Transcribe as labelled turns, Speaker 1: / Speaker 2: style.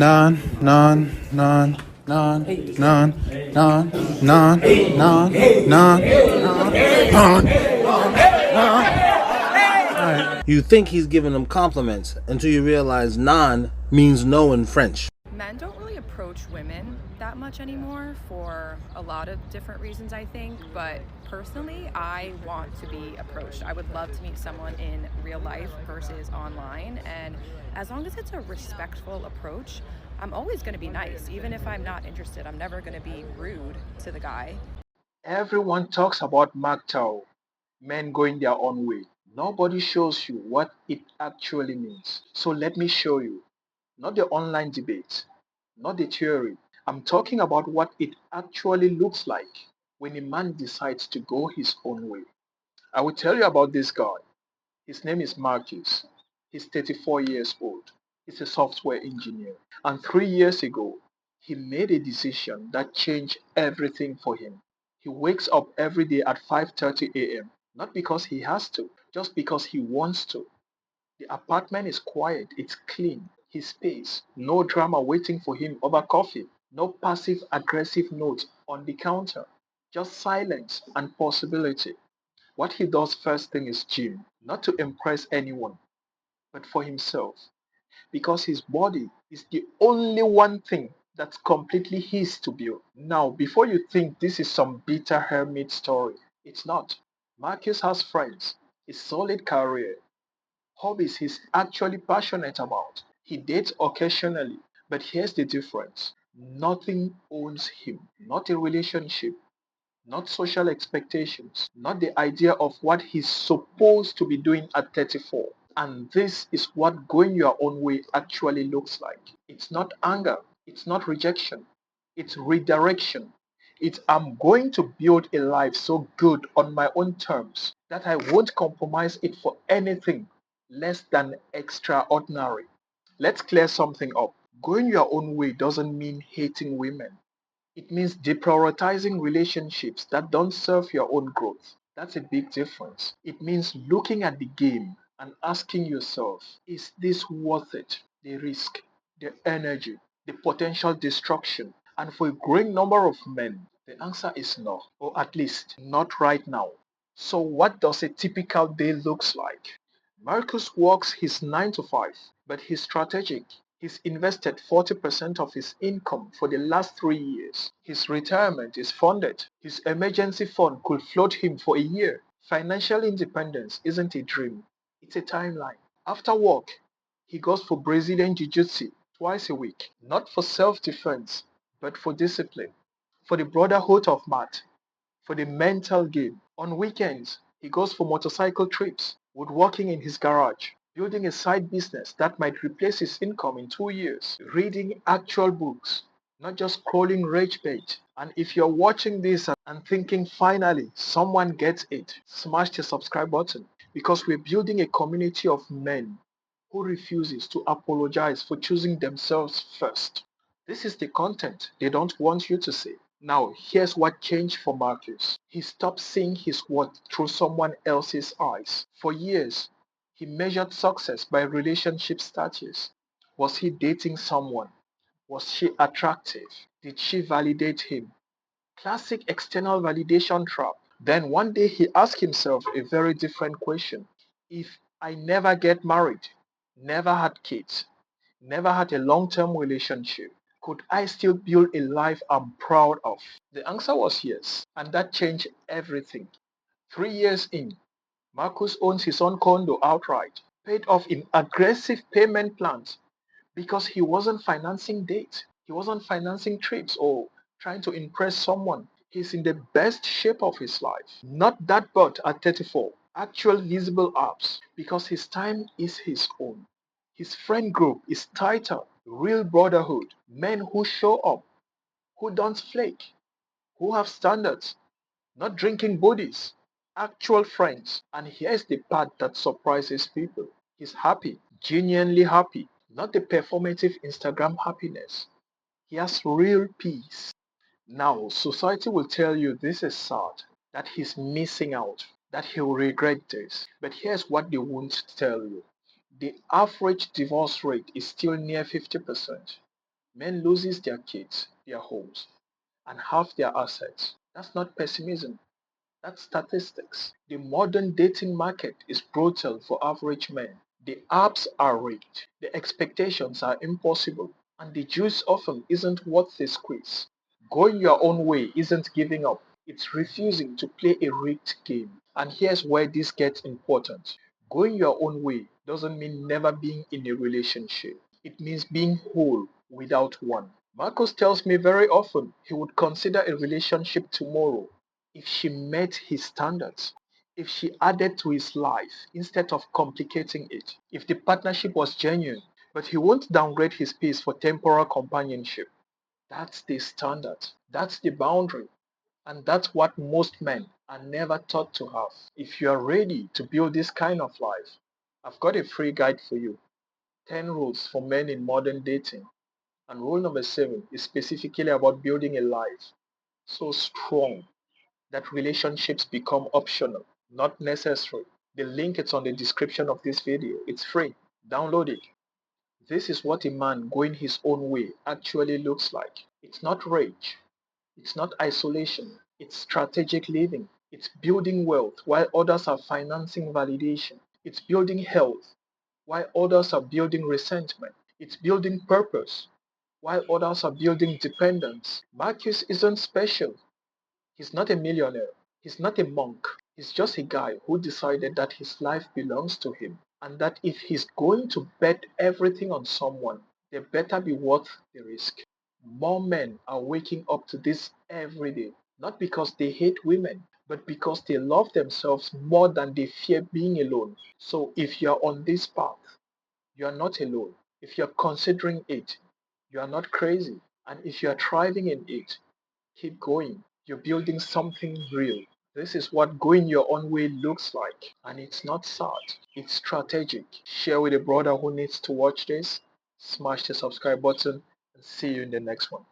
Speaker 1: non, non, non, non, non, non, non, non, non, non. You think he's giving them compliments until you realize non means no in French.
Speaker 2: Men don't really approach women that much anymore for a lot of different reasons, I think. But personally, I want to be approached. I would love to meet someone in real life versus online. And as long as it's a respectful approach, I'm always going to be nice. Even if I'm not interested, I'm never going to be rude to the guy.
Speaker 3: Everyone talks about MGTOW, men going their own way. Nobody shows you what it actually means. So let me show you. Not the online debate, not the theory. I'm talking about what it actually looks like when a man decides to go his own way. I will tell you about this guy. His name is Marcus. He's 34 years old. He's a software engineer. And 3 years ago, he made a decision that changed everything for him. He wakes up every day at 5:30 a.m. Not because he has to, just because he wants to. The apartment is quiet, it's clean, his space, no drama waiting for him over coffee, no passive aggressive note on the counter, just silence and possibility. What he does first thing is gym, not to impress anyone, but for himself, because his body is the only one thing that's completely his to build. Now, before you think this is some bitter hermit story, it's not. Marcus has friends, a solid career, hobbies he's actually passionate about. He dates occasionally, but here's the difference. Nothing owns him, not a relationship, not social expectations, not the idea of what he's supposed to be doing at 34. And this is what going your own way actually looks like. It's not anger, it's not rejection, it's redirection. It's I'm going to build a life so good on my own terms that I won't compromise it for anything less than extraordinary. Let's clear something up. Going your own way doesn't mean hating women. It means deprioritizing relationships that don't serve your own growth. That's a big difference. It means looking at the game and asking yourself, is this worth it? The risk, the energy, the potential destruction. And for a growing number of men, the answer is no, or at least not right now. So what does a typical day looks like? Marcus works his 9 to 5, but he's strategic. He's invested 40% of his income for the last 3 years. His retirement is funded. His emergency fund could float him for a year. Financial independence isn't a dream, it's a timeline. After work, he goes for Brazilian Jiu Jitsu twice a week, not for self defense, but for discipline, for the brotherhood of math, for the mental game. On weekends, he goes for motorcycle trips, woodworking in his garage, building a side business that might replace his income in 2 years, reading actual books, not just scrolling rage bait. And if you're watching this and thinking finally someone gets it, smash the subscribe button because we're building a community of men who refuses to apologize for choosing themselves first. This is the content they don't want you to see. Now, here's what changed for Marcus. He stopped seeing his worth through someone else's eyes. For years, he measured success by relationship status. Was he dating someone? Was she attractive? Did she validate him? Classic external validation trap. Then one day he asked himself a very different question. If I never get married, never had kids, never had a long term relationship, could I still build a life I'm proud of? The answer was yes, and that changed everything. 3 years in, Marcus owns his own condo outright, paid off in aggressive payment plans because he wasn't financing dates, he wasn't financing trips or trying to impress someone. He's in the best shape of his life. Not that but at 34. Actual visible apps because his time is his own. His friend group is tighter, real brotherhood, men who show up, who don't flake, who have standards, not drinking bodies, actual friends. And here's the part that surprises people. He's happy, genuinely happy, not the performative Instagram happiness. He has real peace. Now, society will tell you this is sad, that he's missing out, that he'll regret this. But here's what they won't tell you. The average divorce rate is still near 50%. Men loses their kids, their homes, and half their assets. That's not pessimism. That's statistics. The modern dating market is brutal for average men. The apps are rigged, the expectations are impossible, and the juice often isn't worth the squeeze. Going your own way isn't giving up, it's refusing to play a rigged game. And here's where this gets important. Going your own way doesn't mean never being in a relationship. It means being whole without one. Marcus tells me very often he would consider a relationship tomorrow if she met his standards, if she added to his life instead of complicating it, if the partnership was genuine, but he won't downgrade his peace for temporal companionship. That's the standard, that's the boundary, and that's what most men are never taught to have. If you are ready to build this kind of life, I've got a free guide for you: 10 rules for men in modern dating. And rule number 7 is specifically about building a life so strong that relationships become optional, not necessary. The link is on the description of this video. It's free. Download it. This is what a man going his own way actually looks like. It's not rage. It's not isolation. It's strategic living. It's building wealth while others are financing validation. It's building health while others are building resentment. It's building purpose while others are building dependence. Marcus isn't special. He's not a millionaire. He's not a monk. He's just a guy who decided that his life belongs to him and that if he's going to bet everything on someone, they better be worth the risk. More men are waking up to this every day, not because they hate women, but because they love themselves more than they fear being alone. So if you're on this path, you are not alone. If you're considering it, you are not crazy. And if you are thriving in it, keep going. You're building something real. This is what going your own way looks like. And it's not sad, it's strategic. Share with a brother who needs to watch this. Smash the subscribe button and see you in the next one.